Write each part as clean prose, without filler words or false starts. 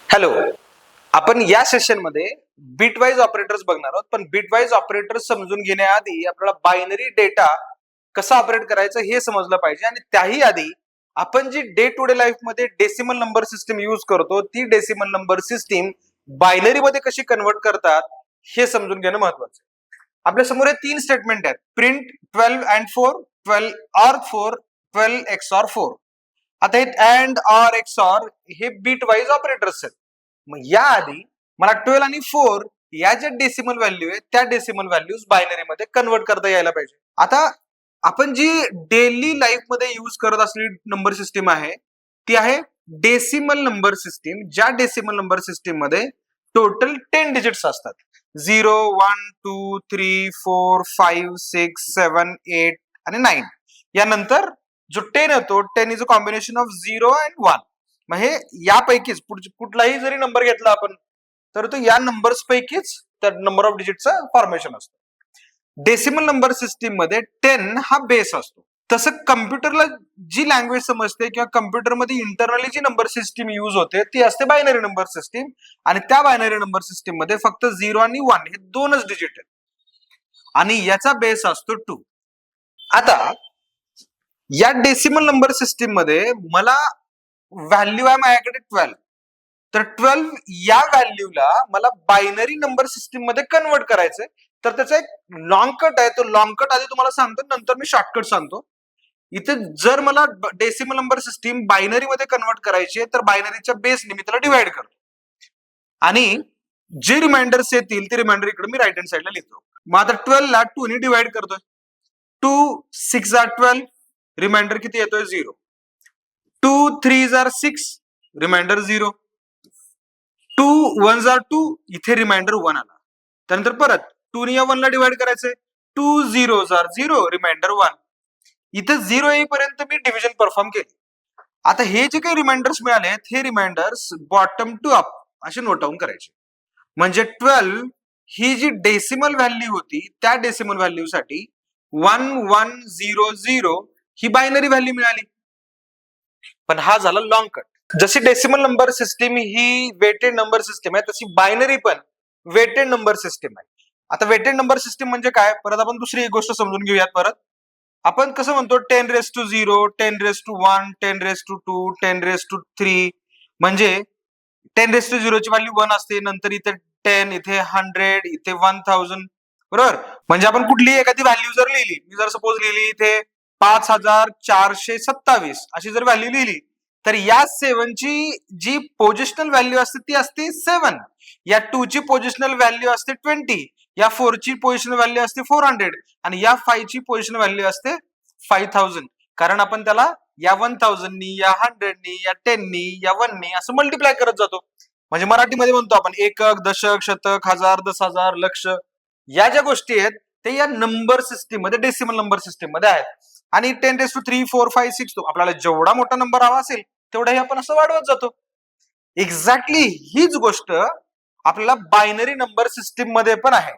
Hello, आपण या session मध्ये बिटवाईज ऑपरेटर्स बघणार आहोत. पण बिटवाईज ऑपरेटर्स समजून घेण्याआधी आपल्याला बायनरी डेटा कसा ऑपरेट करायचं हे समजलं पाहिजे. आणि त्याही आधी आपण जी डे टू डे लाईफ मध्ये डेसिमल नंबर सिस्टीम यूज करतो, ती डेसिमल नंबर सिस्टीम बायनरी मध्ये कशी कन्वर्ट करतात हे समजून घेणं महत्वाचं आहे. आपल्या समोर हे तीन स्टेटमेंट आहेत: प्रिंट 12 अँड 4, 12 ऑर 4, 12 XOR 4. आता हे अँड ऑर एक्सऑर हे बीट वाईज ऑपरेटर्स आहेत. मग याआधी मला 12 आणि 4 या ज्या डेसिमल व्हॅल्यू आहेत त्या डेसिमल व्हॅल्यूज बायनरी मध्ये कन्वर्ट करता यायला पाहिजे. आता आपण जी डेली लाईफ मध्ये यूज करत असलेली नंबर सिस्टीम आहे ती आहे डेसिमल नंबर सिस्टीम. ज्या डेसिमल नंबर सिस्टीम मध्ये टोटल 10 डिजिट्स असतात. 0, 1, 2, 3, 4, 5, 6, 7, 8 आणि 9. यानंतर जो 10 येतो 10 is a combination of 0 and 1. मग हे यापैकीच कुठलाही जरी नंबर घेतला आपण तर तो या नंबर्स पैकीच त्या नंबर ऑफ डिजिटचं फॉर्मेशन असतं. डेसिमल नंबर सिस्टीम मध्ये 10 हा बेस असतो. तसं कम्प्युटरला जी लँग्वेज समजते किंवा कम्प्युटरमध्ये इंटरनली जी नंबर सिस्टीम यूज होते ती असते बायनरी नंबर सिस्टीम. आणि त्या बायनरी नंबर सिस्टीम मध्ये फक्त 0 आणि 1 हे दोनच डिजिट आहेत आणि याचा बेस असतो 2. आता या डेसिमल नंबर सिस्टीम मध्ये मला व्हॅल्यू आहे माझ्याकडे 12. तर 12 या व्हॅल्यूला मला बायनरी नंबर सिस्टीम मध्ये कन्वर्ट करायचंय. तर त्याचा एक लॉंग कट आहे. तो लॉंग कट आधी तुम्हाला सांगतो, नंतर मी शॉर्टकट सांगतो. इथे जर मला डेसिमल नंबर सिस्टीम बायनरी मध्ये कन्वर्ट करायची आहे तर बायनरीच्या बेसने मी त्याला डिवाइड करतो आणि जे रिमाइंडर्स येतील ते रिमाइंडर इकडे मी राईट हँड साइडला लिहितो. मग आता 12 ला 2 ने डिवाइड करतोय. 2 6 आर 12, रिमाइंडर किती येतोय 0. 2 3 आर 6, रिमाइंडर 0. 2 1 आर 2, इथे रिमाइंडर 1 आला. त्यानंतर परत 2 ने या 1 ला डिवाइड करायचंय. 2 0 आर 0, रिमाइंडर 1. इथे 0 येईपर्यंत मी डिव्हिजन परफॉर्म केली. आता हे जे काही रिमाइंडर्स मिळाले हे रिमाइंडर्स बॉटम टू अप असे नोट डाऊन करायचे. म्हणजे 12 ही जी डेसिमल व्हॅल्यू होती त्या डेसिमल व्हॅल्यू साठी 1 1 0 0 ही बायनरी व्हॅल्यू मिळाली. पण हा झाला लॉंग कट. जशी decimal number system he waited number system आहे तशी बायनरी पण वेटेड नंबर सिस्टीम आहे. आता वेटेड नंबर सिस्टीम म्हणजे काय, परत आपण दुसरी एक गोष्ट समजून घेऊयात. परत आपण कसं म्हणतो 10⁻0, 10⁻1, 10⁻2, 10⁻3, म्हणजे 10⁻0 ची व्हॅल्यू 1 असते. नंतर इथे 10, इथे 100, इथे 1000. बरोबर. म्हणजे आपण कुठली एखादी व्हॅल्यू जर लिहिली, मी जर सपोज लिहिली इथे 5427 अशी जर व्हॅल्यू लिहिली तर या 7 ची जी पोझिशनल व्हॅल्यू असते ती असते 7. या 2 ची पोझिशनल व्हॅल्यू असते 20. या 4 ची पोझिशनल व्हॅल्यू असते 400 आणि या 5 ची पोझिशनल व्हॅल्यू असते 5000. कारण आपण त्याला या 1000 नी, या 100 नी, या 10 नी, या 1 नी असं मल्टिप्लाय करत जातो. म्हणजे मराठीमध्ये म्हणतो आपण एकक, दशक, शतक, हजार, 10,000, लक्ष. या ज्या गोष्टी आहेत ते या नंबर सिस्टीम मध्ये डेसिमल नंबर सिस्टीम मध्ये आहेत. आणि 10⁻3, 4, 5, 6 तो आपल्याला जेवढा मोठा नंबर हवा असेल तेवढाही आपण असं वाढवत जातो. एक्झॅक्टली हीच गोष्ट आपल्याला बायनरी नंबर सिस्टीम मध्ये पण आहे.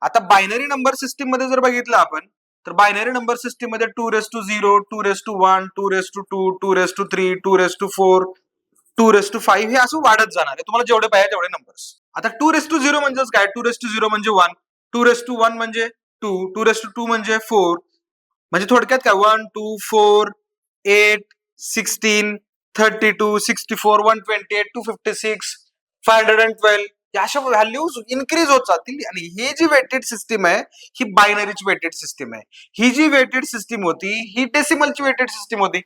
आता बायनरी नंबर सिस्टीम मध्ये जर बघितलं आपण तर बायनरी नंबर सिस्टीम मध्ये 2⁻0, 2⁻1, 2⁻2, 2⁻3, 2⁻4, 2⁻5 हे असं वाढत जाणार आहे. तुम्हाला जेवढे पाहिजे तेवढे नंबर्स. आता 2⁻0 म्हणजेच काय, 2⁻0 म्हणजे 1, 2⁻1 म्हणजे 2, 2⁻2 म्हणजे 4. म्हणजे थोडक्यात काय 1 2 4 8 16 32 64 128 256 512 या अशा व्हॅल्यूज इन्क्रीज होत जातील. आणि ही जी वेटेड सिस्टीम आहे ही बायनरीची वेटेड सिस्टीम आहे. ही जी वेटेड सिस्टीम होती ही डेसिमलची वेटेड सिस्टीम होती.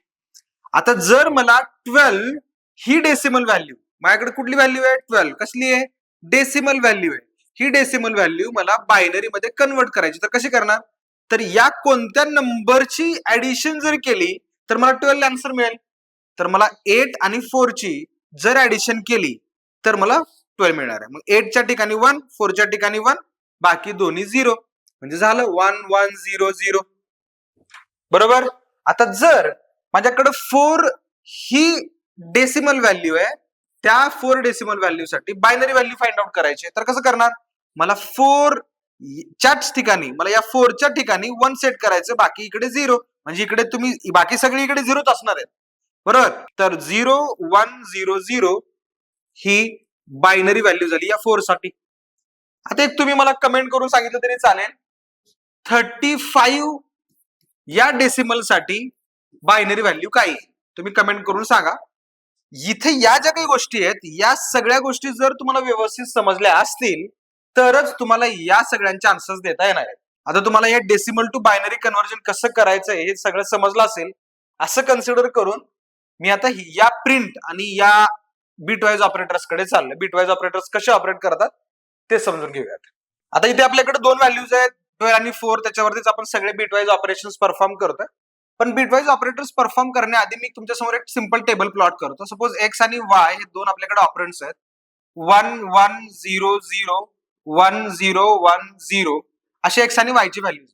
आता जर मला 12 ही डेसिमल व्हॅल्यू, माझ्याकडे कुठली व्हॅल्यू आहे 12, कसली आहे डेसिमल व्हॅल्यू आहे. ही डेसिमल व्हॅल्यू मला बायनरी मध्ये कन्वर्ट करायची. तर कशी करणार, तर या कोणत्या नंबरची ऍडिशन जर केली तर मला 12 आन्सर मिळेल. तर मला 8 आणि 4 ची जर ऍडिशन केली तर मला 12 मिळणार आहे. मग 8 च्या ठिकाणी 1, 4 च्या ठिकाणी 1, बाकी दोन्ही 0, म्हणजे झालं 1 1 0 0. बरोबर. आता जर माझ्याकडे 4 ही डेसिमल व्हॅल्यू आहे, त्या 4 डेसिमल व्हॅल्यू साठी बायनरी व्हॅल्यू फाइंड आउट करायची तर कसं करणार, मला 4 च्याच ठिकाणी मला या 4 च्या ठिकाणी 1 सेट करायचं, बाकी इकडे 0. म्हणजे इकडे तुम्ही बाकी सगळी इकडे 0च असणार आहेत. बरोबर. तर 0 1 0 0 ही बायनरी व्हॅल्यू झाली या 4 साठी. आता एक तुम्ही मला कमेंट करून सांगितलं तरी चालेल, 35 या डेसिमल साठी बायनरी व्हॅल्यू काय आहे? तुम्ही कमेंट करून सांगा. इथे या ज्या काही गोष्टी आहेत, या सगळ्या गोष्टी जर तुम्हाला व्यवस्थित समजल्या असतील तरच तुम्हाला या सगळ्यांचे आन्सर्स देता येणार आहेत. आता तुम्हाला या डेसिमल टू बायनरी कन्व्हर्जन कसं करायचं हे सगळं समजलं असेल असं कन्सिडर करून मी आता या प्रिंट आणि या बिटवाईज ऑपरेटर्स कडे चाललोय. बिटवाईज ऑपरेटर्स कसे ऑपरेट करतात ते समजून घेऊयात. आता इथे आपल्याकडे दोन व्हॅल्यूज आहेत 12 आणि 4, त्याच्यावरतीच आपण सगळे बिटवाईज ऑपरेशन्स परफॉर्म करतोय. पण बिटवाईज ऑपरेटर्स परफॉर्म करण्याआधी मी तुमच्यासमोर एक सिंपल टेबल प्लॉट करतो. सपोज एक्स आणि वाय हे दोन आपल्याकडे ऑपरेंड्स आहेत. 1 1 0 0 1 0 1 0 असे एक्स आणि वाय ची व्हॅल्यूज.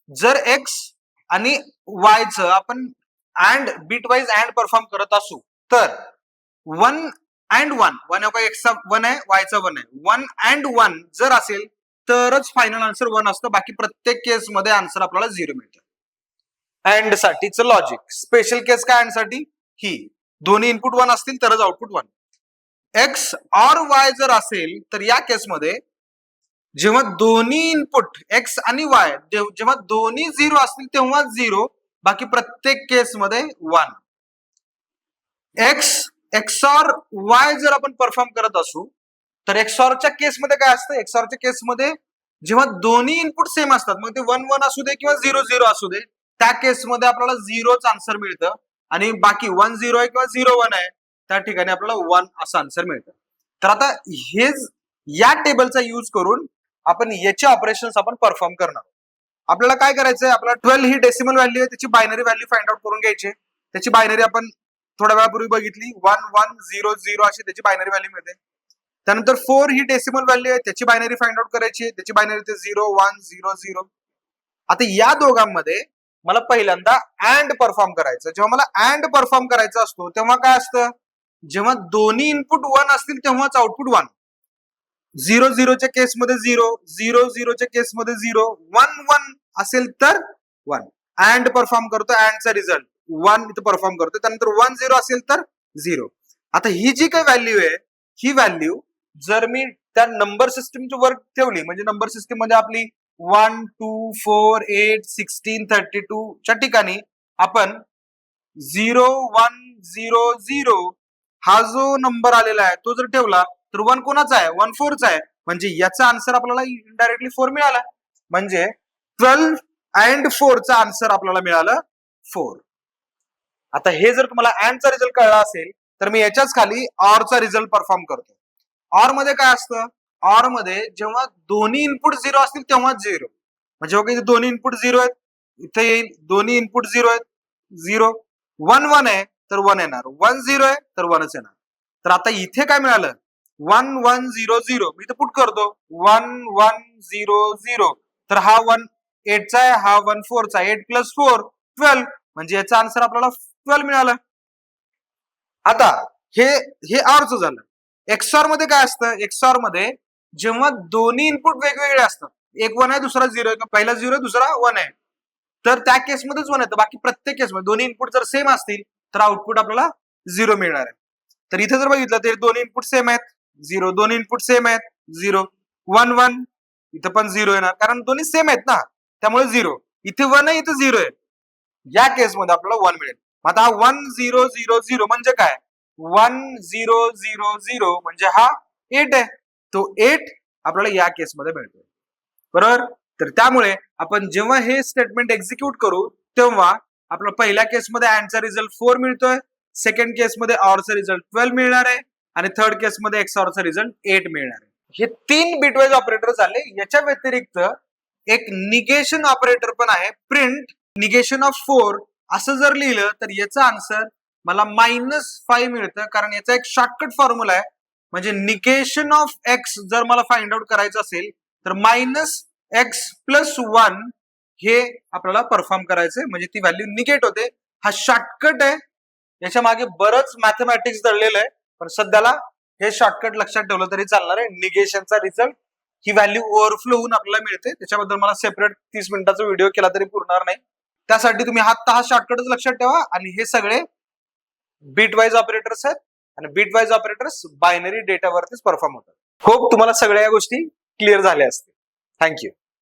जर एक्स आणि वाय च आपण अँड बिटवाईज अँड परफॉर्म करत असू तर 1 अँड 1 1 एक्सचा 1 आहे, वायचा 1 आहे. 1 अँड 1 जर असेल तरच फायनल आन्सर 1 असतं. बाकी प्रत्येक केस मध्ये आन्सर आपल्याला 0 मिळतं. अँड साठीचं लॉजिक. स्पेशल केस काय अँड साठी? ही दोन्ही इनपुट 1 असतील तरच आउटपुट 1. एक्स ऑर वाय जर असेल तर या केसमध्ये जेव्हा दोन्ही इनपुट एक्स आणि वाय जेव्हा दोन्ही 0 असतील तेव्हा 0, बाकी प्रत्येक केसमध्ये 1. एक्स एक्सऑर वाय जर आपण परफॉर्म करत असू तर एक्सऑरच्या केसमध्ये काय असतं? एक्सऑरच्या केसमध्ये जेव्हा दोन्ही इनपुट सेम असतात, मग ते 1 1 असू दे किंवा 0 0 असू दे, त्या केसमध्ये आपल्याला 0च आन्सर मिळतं. आणि बाकी 1 0 आहे किंवा 0 1 आहे त्या ठिकाणी आपल्याला 1 असं आन्सर मिळतं. तर आता हे या टेबलचा यूज करून आपण याचे ऑपरेशन्स आपण परफॉर्म करणार. आपल्याला काय करायचंय? आपल्याला 12 ही डेसिमल व्हॅल्यू आहे, त्याची बायनरी व्हॅल्यू फाइंड आउट करून घ्यायची. त्याची बायनरी आपण थोड्या वेळापूर्वी बघितली. 1 1 0 0 अशी त्याची बायनरी व्हॅल्यू मिळते. त्यानंतर 4 ही डेसिमल व्हॅल्यू आहे, त्याची बायनरी फाइंड आउट करायची. त्याची बायनरी ते 0 1 0 0. आता या दोघांमध्ये मला पहिल्यांदा अँड परफॉर्म करायचं. जेव्हा मला अँड परफॉर्म करायचा असतो तेव्हा काय असतं? जेव्हा दोन्ही इनपुट 1 असतील तेव्हाच आउटपुट 1. 0 0 च्या केसमध्ये 0 0 0 च्या केसमध्ये 0 1 1 असेल तर 1. अँड परफॉर्म करतो, अँडचा रिझल्ट 1 इथं परफॉर्म करतो. त्यानंतर 1 0 असेल तर 0. आता ही जी काही व्हॅल्यू आहे ही व्हॅल्यू जर मी त्या नंबर सिस्टीमच्या वर ठेवली, म्हणजे नंबर सिस्टीम मध्ये आपली 1 2 4 8 16 32 च्या ठिकाणी आपण 0 1 0 0 हा जो नंबर आलेला आहे तो जर ठेवला तर 1 कोणाचा आहे? 1 4 चा आहे. म्हणजे याचा आन्सर आपल्याला इनडायरेक्टली 4 मिळाला. म्हणजे 12 अँड 4 चा आन्सर आपल्याला मिळालं 4. आता हे जर तुम्हाला अँड चा रिझल्ट कळला असेल तर मी याच्याच खाली ऑर चा रिझल्ट परफॉर्म करतो. ऑर मध्ये काय असतं? ऑर मध्ये जेव्हा दोन्ही इनपुट 0 असतील तेव्हाच 0. म्हणजे बघा इथे दोन्ही इनपुट 0 आहेत, इथे येईल दोन्ही इनपुट 0 आहेत 0. 1 1 आहे तर 1 येणार, 1 0 आहे तर 1च येणार. तर आता इथे काय मिळालं? 1 1 0 0. मी इथे पुट करतो 1 1 0 0. तर हा 1 8 चा आहे, हा 1 4 चा. 8 + 4 12. म्हणजे याचा आन्सर आपल्याला 12 मिळालं. आता हे ऑरचं झालं. एक्सऑर मध्ये काय असतं? एक्सऑर मध्ये जेव्हा दोन्ही इनपुट वेगवेगळे असतात, एक 1 आहे दुसरा 0 आहे, पहिला 0 आहे दुसरा 1 आहे, तर त्या केसमध्येच 1 येतं. बाकी प्रत्येक केसमध्ये दोन्ही इनपुट जर सेम असतील तर आउटपुट आपल्याला 0 मिळणार आहे. तर इथे जर बघितलं तर दोन्ही इनपुट सेम आहेत 0, दोन्ही इनपुट सेम आहेत 0. 1 1 इथं पण 0 येणार कारण दोन्ही सेम आहेत ना, त्यामुळे 0. इथे 1 आहे इथे 0 आहे, या केसमध्ये आपल्याला 1 मिळेल. आता हा 1 0 0 0 म्हणजे काय? 1 0 0 0 म्हणजे हा 8 आहे, तो 8 आपल्याला या केसमध्ये मिळतो. बरोबर? तर त्यामुळे आपण जेव्हा हे स्टेटमेंट एक्झिक्यूट करू तेव्हा आपल्याला पहिल्या केसमध्ये अँडचा रिझल्ट 4 मिळतोय, सेकंड केसमध्ये ऑरचा रिझल्ट 12 मिळणार आहे आणि थर्ड केसमध्ये एक्सऑरचा रिझल्ट 8 मिळणार आहे. हे 3 बिटवाईज ऑपरेटर झाले. याच्या व्यतिरिक्त एक निगेशन ऑपरेटर पण आहे, प्रिंट निगेशन ऑफ 4 असं जर लिहिलं तर याचा आन्सर मला -5 मिळतं. कारण याचा एक शॉर्टकट फॉर्म्युला आहे. म्हणजे निगेशन ऑफ एक्स जर मला फाइंड आउट करायचं असेल तर -x + 1 हे आपल्याला परफॉर्म करायचंय, म्हणजे ती व्हॅल्यू निगेट होते. हा शॉर्टकट आहे, याच्या मागे बरंच मॅथमॅटिक्स दडलेलं आहे, पण सध्याला हे शॉर्टकट लक्षात ठेवलं तरी चालणार आहे. निगेशनचा रिझल्ट ही व्हॅल्यू ओव्हरफ्लो होऊन आपल्याला मिळते. त्याच्याबद्दल मला सेपरेट 30 मिनिटाचा व्हिडिओ केला तरी पुरणार नाही. त्यासाठी तुम्ही हा शॉर्टकटच लक्षात ठेवा. आणि हे सगळे बिटवाईज ऑपरेटर्स आहेत. आणि बिटवाईज ऑपरेटर्स बायनरी डेटावरतीच परफॉर्म होतात. होप तुम्हाला सगळ्या गोष्टी क्लिअर झाल्या असतील. थँक्यू.